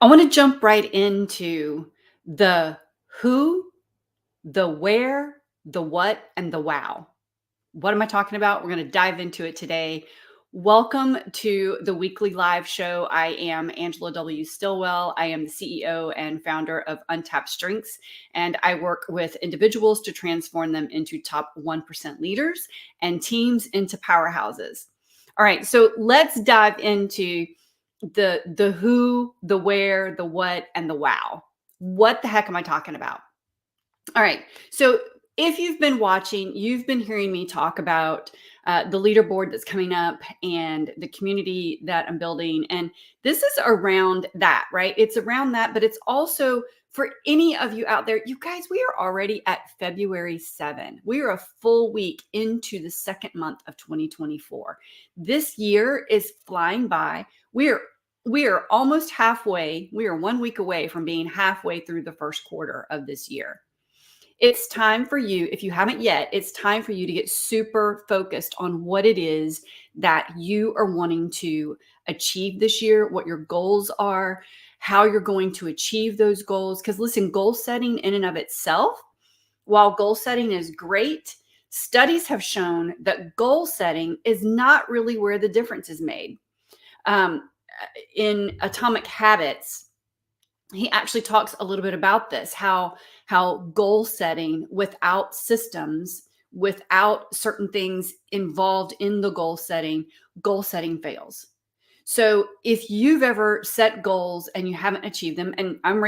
I want to jump right into the who, the where, the what, and the wow. What am I talking about? We're going to dive into it today. Welcome to the weekly live show. I am Angela W. Stillwell. I am the CEO and founder of Untapped Strengths, and I work with individuals to transform them into top 1% leaders and teams into powerhouses. All right, so let's dive into the who, the where, the what, and the wow. What the heck am I talking about? All right. So if you've been watching, you've been hearing me talk about the leaderboard that's coming up and the community that I'm building. And this is around that, right? It's around that, but it's also for any of you out there, you guys, we are already at February 7. We are a full week into the second month of 2024. This year is flying by. We are almost halfway. We are 1 week away from being halfway through the first quarter of this year. It's time for you, if you haven't yet, it's time for you to get super focused on what it is that you are wanting to achieve this year, what your goals are, how you're going to achieve those goals. Because listen, goal setting in and of itself, while goal setting is great, studies have shown that goal setting is not really where the difference is made. In Atomic Habits, he actually talks a little bit about this, how goal setting without systems, without certain things involved in the goal setting fails. So if you've ever set goals and you haven't achieved them, and I'm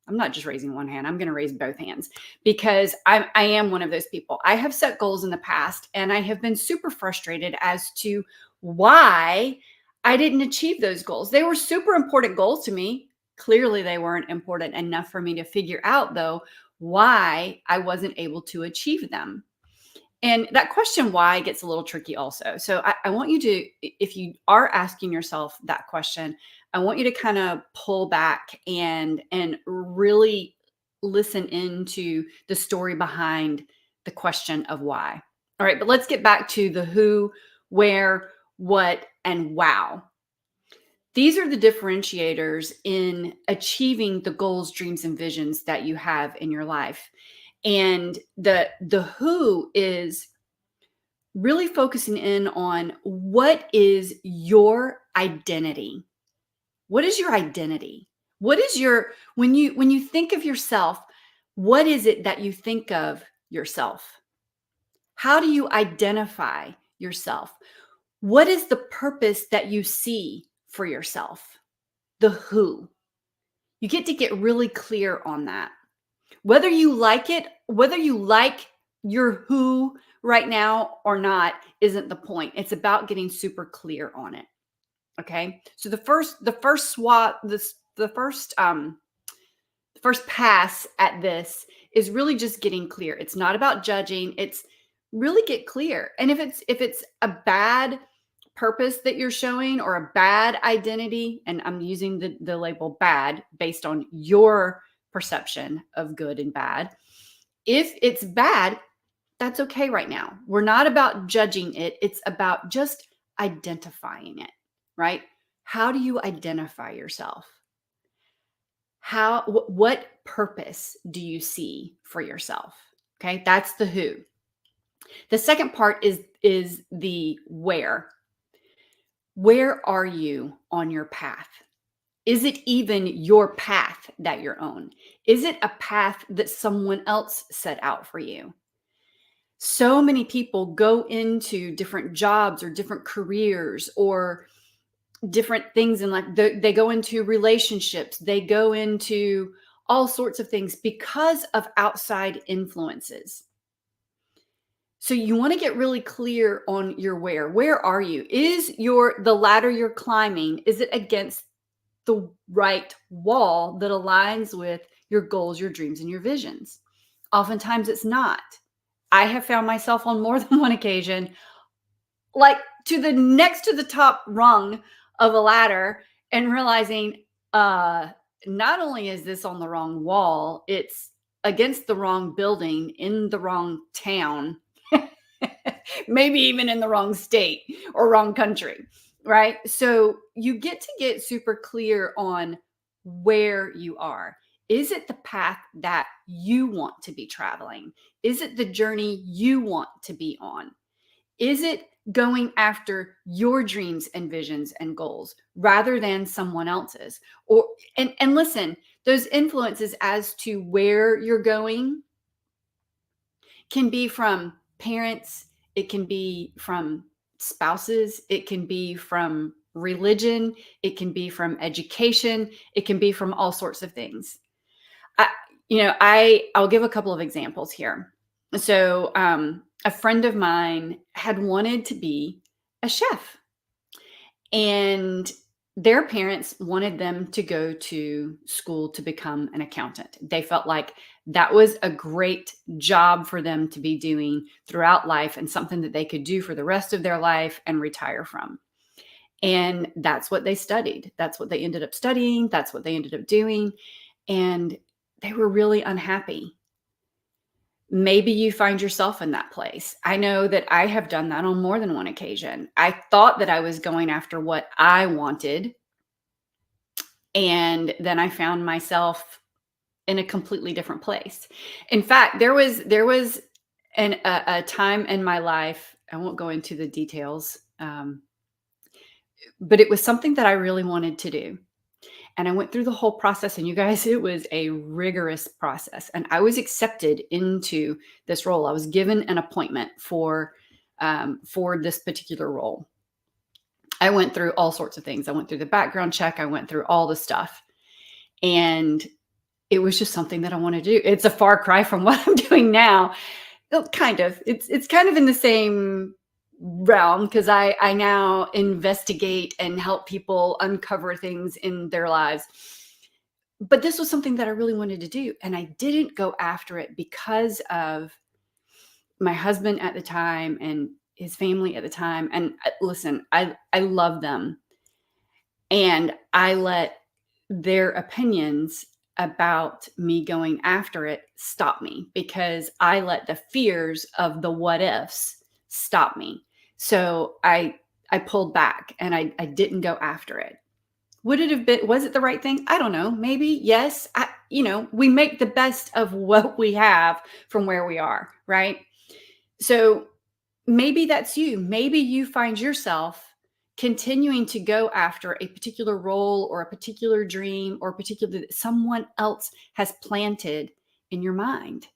not just raising one hand, I'm going to raise both hands because I am one of those people. I have set goals in the past and I have been super frustrated as to why I didn't achieve those goals. They were super important goals to me. Clearly, they weren't important enough for me to figure out, though, why I wasn't able to achieve them. And that question why gets a little tricky also. So I want you to, if you are asking yourself that question, I want you to kind of pull back and really listen into the story behind the question of why. All right, but let's get back to the who, where, what, and wow. These are the differentiators in achieving the goals, dreams, and visions that you have in your life. And the who is really focusing in on what is your identity. What is your identity? What is your when you think of yourself, what is it that you think of yourself? How do you identify yourself? What is the purpose that you see for yourself? The who. You get really clear on that. Whether you like it, whether you like your who right now or not isn't the point. It's about getting super clear on it. Okay? So the first swat this the first pass at this is really just getting clear. It's not about judging. It's really get clear. And if it's a bad purpose that you're showing or a bad identity, and I'm using the label bad based on your perception of good and bad. If it's bad, that's okay right now. We're not about judging it. It's about just identifying it, right? How do you identify yourself? What purpose do you see for yourself? Okay? That's the who. The second part is the where. Where are you on your path? Is it even your path that you're on? Is it a path that someone else set out for you? So many people go into different jobs or different careers or different things in life. They go into relationships, they go into all sorts of things because of outside influences. So you want to get really clear on your where. Where are you? Is the ladder you're climbing, is it against the right wall that aligns with your goals, your dreams, and your visions? Oftentimes it's not. I have found myself on more than one occasion, like to the next to the top rung of a ladder and realizing not only is this on the wrong wall, it's against the wrong building in the wrong town, maybe even in the wrong state or wrong country, right? So you get to get super clear on where you are. Is it the path that you want to be traveling? Is it the journey you want to be on? Is it going after your dreams and visions and goals rather than someone else's? Or and listen, those influences as to where you're going can be from parents, it can be from spouses, it can be from religion, it can be from education, it can be from all sorts of things. I, I'll give a couple of examples here. So, a friend of mine had wanted to be a chef, and their parents wanted them to go to school to become an accountant. They felt like that was a great job for them to be doing throughout life and something that they could do for the rest of their life and retire from. And that's what they studied. That's what they ended up studying. That's what they ended up doing. And they were really unhappy. Maybe you find yourself in that place. I know that I have done that on more than one occasion. I thought that I was going after what I wanted, and then I found myself in a completely different place. In fact, there was a time in my life. I won't go into the details, but it was something that I really wanted to do. And I went through the whole process, and you guys, it was a rigorous process. And I was accepted into this role. I was given an appointment for this particular role. I went through all sorts of things. I went through the background check. I went through all the stuff, and it was just something that I want to do. It's a far cry from what I'm doing now. Kind of. It's kind of in the same realm because I now investigate and help people uncover things in their lives. But this was something that I really wanted to do, and I didn't go after it because of my husband at the time and his family at the time. And listen, I love them, and I let their opinions about me going after it stop me because I let the fears of the what ifs stop me. So I pulled back and I didn't go after it. Would it have been, was it the right thing? I don't know. Maybe, yes. We make the best of what we have from where we are, right? So maybe that's you. Maybe you find yourself continuing to go after a particular role or a particular dream or particular that someone else has planted in your mind.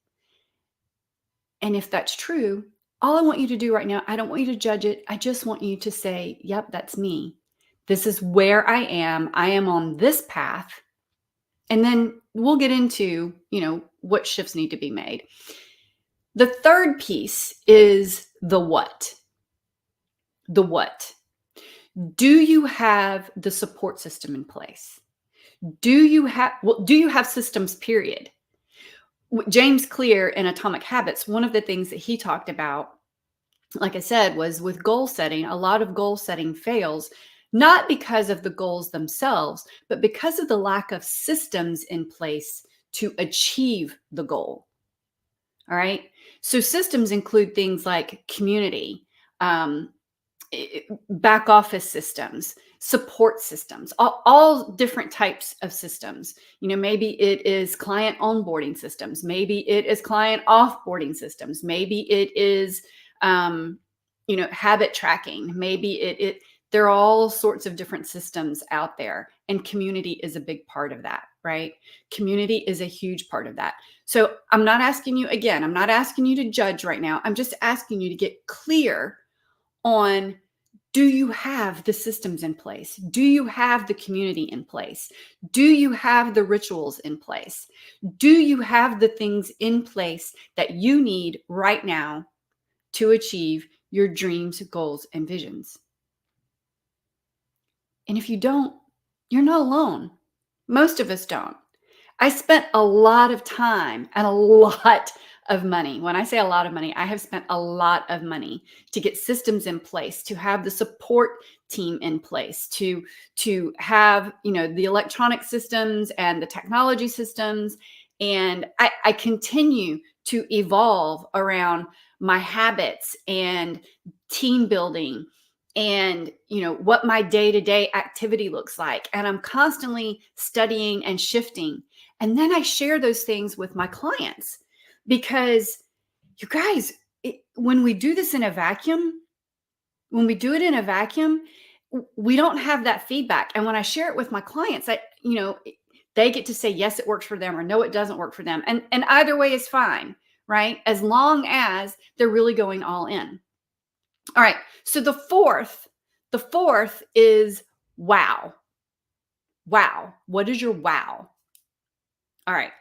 And if that's true, all I want you to do right now, I don't want you to judge it. I just want you to say, yep, that's me. This is where I am. I am on this path. And then we'll get into, what shifts need to be made. The third piece is the what. The what. Do you have the support system in place? Do you have systems, period? James Clear in Atomic Habits, one of the things that he talked about, like I said, was with goal setting. A lot of goal setting fails, not because of the goals themselves, but because of the lack of systems in place to achieve the goal. All right. So systems include things like community, back office systems, support systems, all different types of systems. Maybe it is client onboarding systems. Maybe it is client offboarding systems. Maybe it is, habit tracking. Maybe there are all sorts of different systems out there, and community is a big part of that, right? Community is a huge part of that. So I'm not asking you to judge right now. I'm just asking you to get clear on, do you have the systems in place? Do you have the community in place? Do you have the rituals in place? Do you have the things in place that you need right now to achieve your dreams, goals, and visions? And if you don't, you're not alone. Most of us don't. I spent a lot of time and a lot of money. When I say a lot of money, I have spent a lot of money to get systems in place, to have the support team in place, to have, the electronic systems and the technology systems. And I continue to evolve around my habits and team building and what my day-to-day activity looks like, and I'm constantly studying and shifting. And then I share those things with my clients, because you guys, when we do this in a vacuum, when we do it in a vacuum, we don't have that feedback. And when I share it with my clients, they get to say yes, it works for them, or no, it doesn't work for them. And either way is fine, right? As long as they're really going all in. All right. So the fourth is wow. Wow. What is your wow? All right.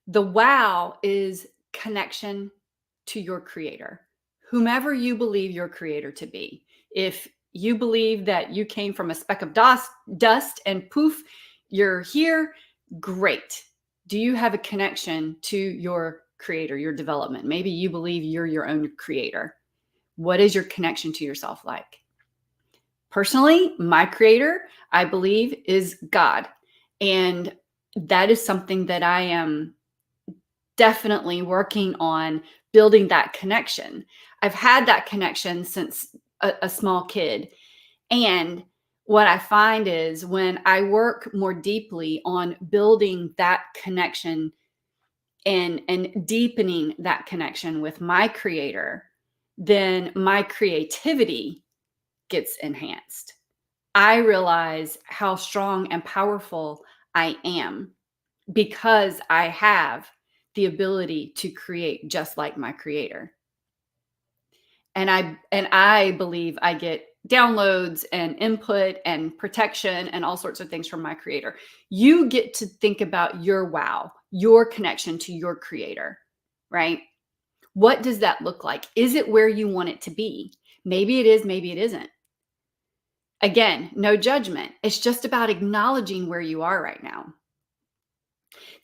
The wow is connection to your creator, whomever you believe your creator to be. If you believe that you came from a speck of dust and poof, you're here, great. Do you have a connection to your creator, your development? Maybe you believe you're your own creator. What is your connection to yourself like? Personally, my creator, I believe, is God. And that is something that I am definitely working on, building that connection. I've had that connection since a small kid. And what I find is when I work more deeply on building that connection and deepening that connection with my creator, then my creativity gets enhanced. I realize how strong and powerful I am because I have the ability to create just like my creator. And I believe I get downloads and input and protection and all sorts of things from my creator. You get to think about your wow, your connection to your creator, right? What does that look like? Is it where you want it to be? Maybe it is, maybe it isn't. Again, no judgment. It's just about acknowledging where you are right now.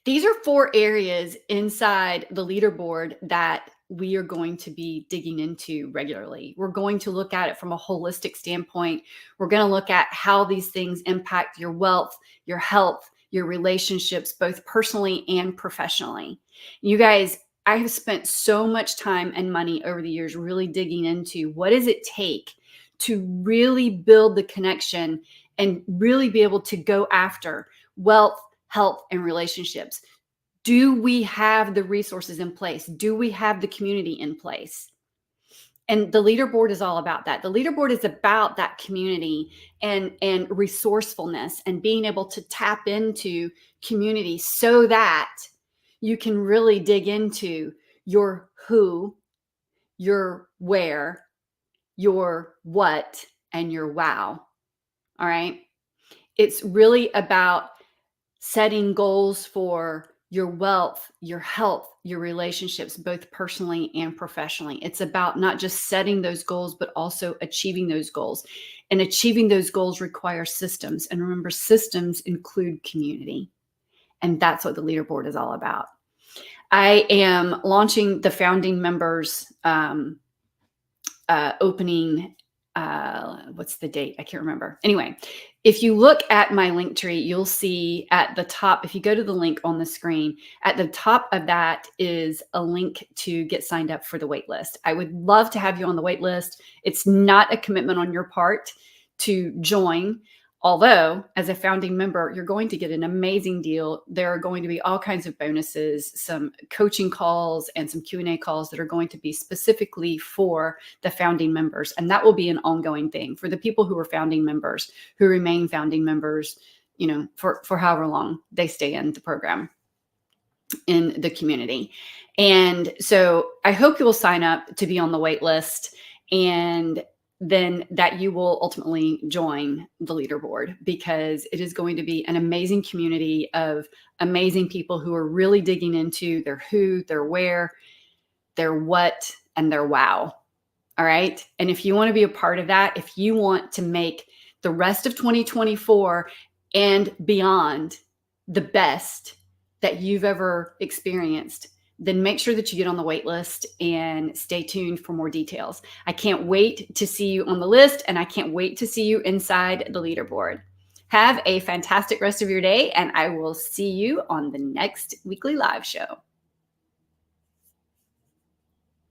These are 4 areas inside the leaderboard that we are going to be digging into regularly. We're going to look at it from a holistic standpoint. We're going to look at how these things impact your wealth, your health, your relationships, both personally and professionally. You guys, I have spent so much time and money over the years really digging into what does it take to really build the connection and really be able to go after wealth, health, and relationships. Do we have the resources in place? Do we have the community in place? And the leaderboard is all about that. The leaderboard is about that community and resourcefulness and being able to tap into community so that you can really dig into your who, your where, your what, and your wow. All right. It's really about setting goals for your wealth, your health, your relationships, both personally and professionally. It's about not just setting those goals, but also achieving those goals. And achieving those goals requires systems. And remember, systems include community. And that's what the leaderboard is all about. I am launching the founding members opening. What's the date? I can't remember. Anyway, if you look at my link tree, you'll see at the top, if you go to the link on the screen, at the top of that is a link to get signed up for the wait list. I would love to have you on the wait list. It's not a commitment on your part to join. Although, as a founding member, you're going to get an amazing deal. There are going to be all kinds of bonuses, some coaching calls and some Q&A calls that are going to be specifically for the founding members. And that will be an ongoing thing for the people who are founding members, who remain founding members, for however long they stay in the program, in the community. And so I hope you will sign up to be on the wait list, and then that you will ultimately join the leaderboard, because it is going to be an amazing community of amazing people who are really digging into their who, their where, their what, and their wow. All right. And if you want to be a part of that, if you want to make the rest of 2024 and beyond the best that you've ever experienced, then make sure that you get on the wait list and stay tuned for more details. I can't wait to see you on the list, and I can't wait to see you inside the leaderboard. Have a fantastic rest of your day, and I will see you on the next weekly live show.